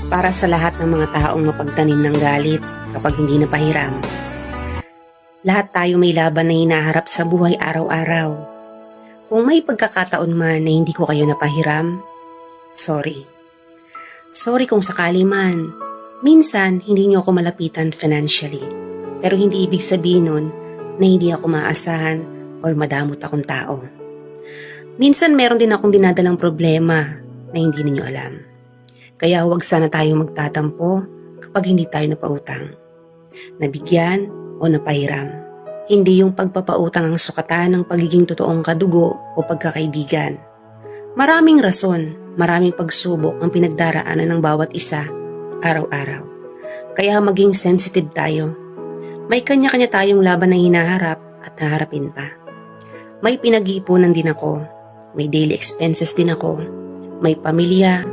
para sa lahat ng mga taong mapagtanim ng galit kapag hindi napahiram. Lahat tayo may laban na hinaharap sa buhay araw-araw. Kung may pagkakataon man na hindi ko kayo napahiram, sorry. Sorry kung sakali man. Minsan, hindi niyo ako malapitan financially. Pero hindi ibig sabihin nun na hindi ako maasahan or madamot akong tao. Minsan meron din akong dinadalang problema na hindi ninyo alam. Kaya huwag sana tayong magtatampo kapag hindi tayo napautang. Nabigyan o napahiram. Hindi yung pagpapautang ang sukatan ng pagiging totoong kadugo o pagkakaibigan. Maraming rason, maraming pagsubok ang pinagdaraanan ng bawat isa araw-araw. Kaya maging sensitive tayo. May kanya-kanya tayong laban na hinaharap at haharapin pa. May pinag-iipunan din ako. May daily expenses din ako. May pamilya,